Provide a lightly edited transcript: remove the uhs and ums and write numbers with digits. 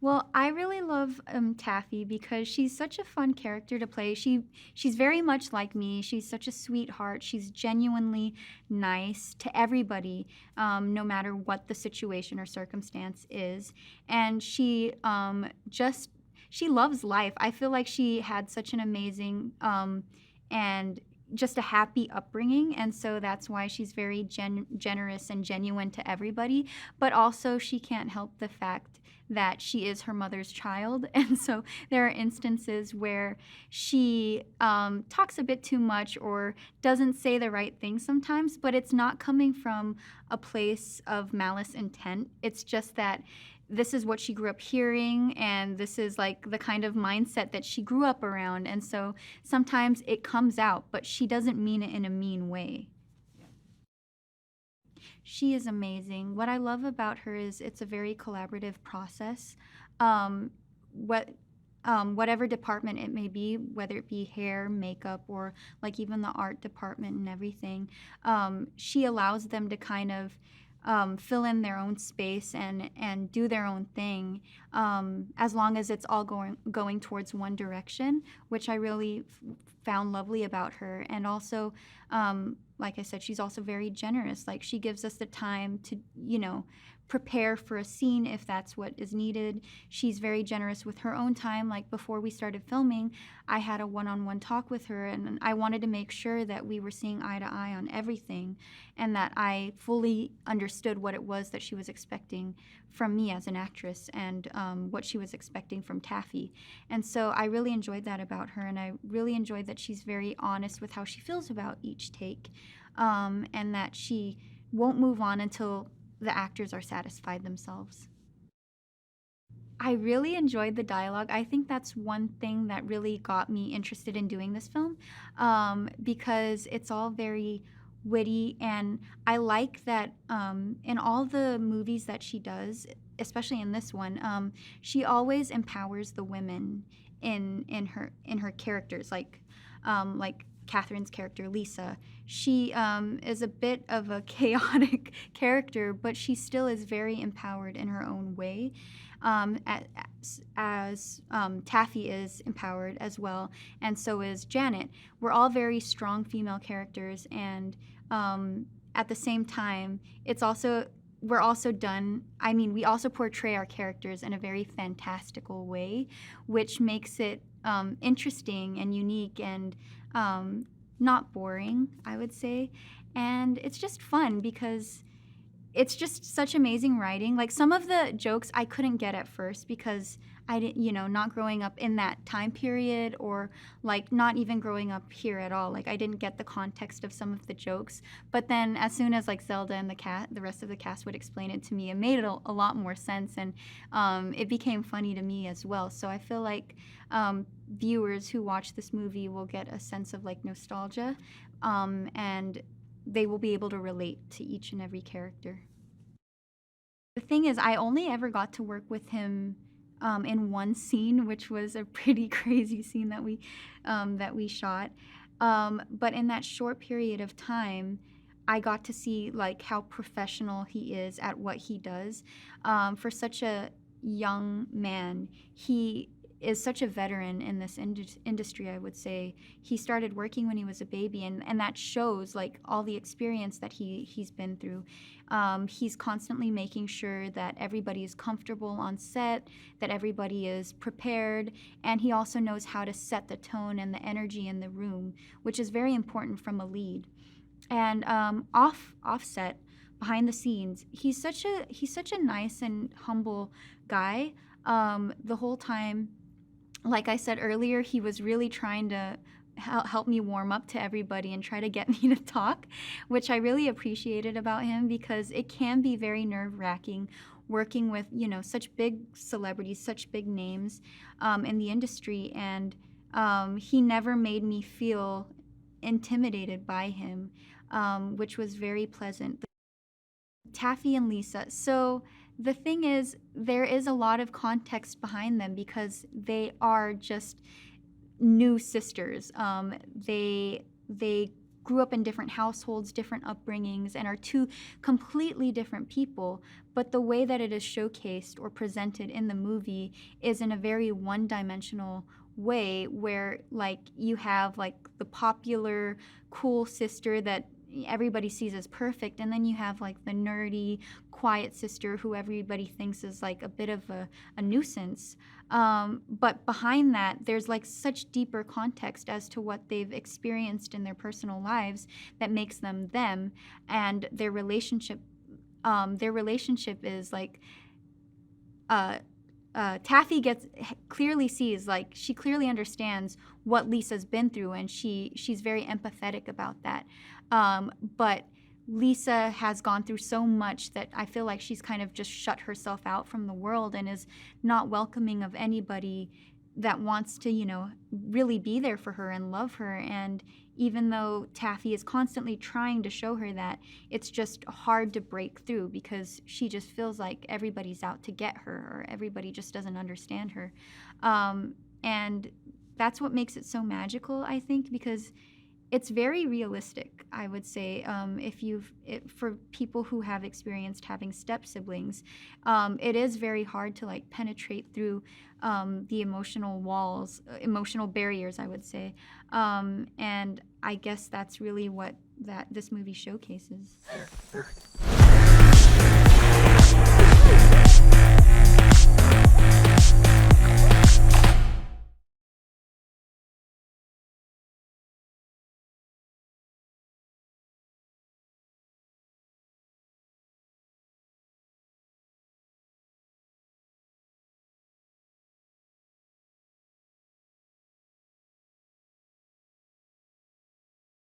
Well, I really love Taffy because she's such a fun character to play. She's very much like me. She's such a sweetheart. She's genuinely nice to everybody, no matter what the situation or circumstance is. And just she loves life. I feel like she had such an amazing and just a happy upbringing, and so that's why she's very generous and genuine to everybody. But also, she can't help the fact that she is her mother's child. And so there are instances where she talks a bit too much or doesn't say the right thing sometimes, but it's not coming from a place of malice intent. It's just that this is what she grew up hearing, and this is like the kind of mindset that she grew up around. And so sometimes it comes out, but she doesn't mean it in a mean way. She is amazing. What I love about her is it's a very collaborative process. Um, what Whatever department it may be, whether it be hair, makeup, or like even the art department and everything, she allows them to kind of fill in their own space and do their own thing, as long as it's all going towards one direction, which I really found lovely about her. And also, like I said, she's also very generous. Like, she gives us the time to, prepare for a scene if that's what is needed. She's very generous with her own time. Like, before we started filming, I had a one-on-one talk with her, and I wanted to make sure that we were seeing eye to eye on everything, and that I fully understood what it was that she was expecting from me as an actress, and what she was expecting from Taffy. And so I really enjoyed that about her, and I really enjoyed that she's very honest with how she feels about each take, and that she won't move on until the actors are satisfied themselves. I really enjoyed the dialogue. I think that's one thing that really got me interested in doing this film, because it's all very witty, and I like that in all the movies that she does, especially in this one, she always empowers the women in her characters, like Kathryn's character, Liza. She is a bit of a chaotic character, but she still is very empowered in her own way, as Taffy is empowered as well, and so is Janet. We're all very strong female characters, and at the same time, we're also done. I mean, we also portray our characters in a very fantastical way, which makes it interesting and unique, and not boring, I would say. And it's just fun because it's just such amazing writing. Like, some of the jokes I couldn't get at first because I didn't, not growing up in that time period, or like not even growing up here at all. Like, I didn't get the context of some of the jokes. But then as soon as like Zelda and the rest of the cast would explain it to me, it made it a lot more sense, and it became funny to me as well. So I feel like viewers who watch this movie will get a sense of like nostalgia, and they will be able to relate to each and every character. The thing is, I only ever got to work with him in one scene, which was a pretty crazy scene that we shot. But in that short period of time, I got to see like how professional he is at what he does. For such a young man, he is such a veteran in this industry, I would say. He started working when he was a baby, and that shows like all the experience that he's been through. He's constantly making sure that everybody is comfortable on set, that everybody is prepared, and he also knows how to set the tone and the energy in the room, which is very important from a lead. And offset, behind the scenes, he's such a nice and humble guy. The whole time, like I said earlier, he was really trying to help me warm up to everybody and try to get me to talk, which I really appreciated about him, because it can be very nerve-wracking working with, such big celebrities, such big names in the industry, and he never made me feel intimidated by him, which was very pleasant. Taffy and Liza. So the thing is, there is a lot of context behind them because they are just new sisters. They grew up in different households, different upbringings, and are two completely different people. But the way that it is showcased or presented in the movie is in a very one-dimensional way, where like you have like the popular cool sister that everybody sees as perfect, and then you have like the nerdy quiet sister who everybody thinks is like a bit of a nuisance, but behind that there's like such deeper context as to what they've experienced in their personal lives that makes them them. And their relationship is like Taffy clearly sees, like she clearly understands what Lisa's been through, and she's very empathetic about that. But Lisa has gone through so much that I feel like she's kind of just shut herself out from the world and is not welcoming of anybody that wants to, you know, really be there for her and love her. And even though Taffy is constantly trying to show her that, it's just hard to break through because she just feels like everybody's out to get her, or everybody just doesn't understand her. And that's what makes it so magical, I think, because it's very realistic, I would say. For people who have experienced having step siblings, it is very hard to like penetrate through the emotional barriers, I would say. And I guess that's really what this movie showcases.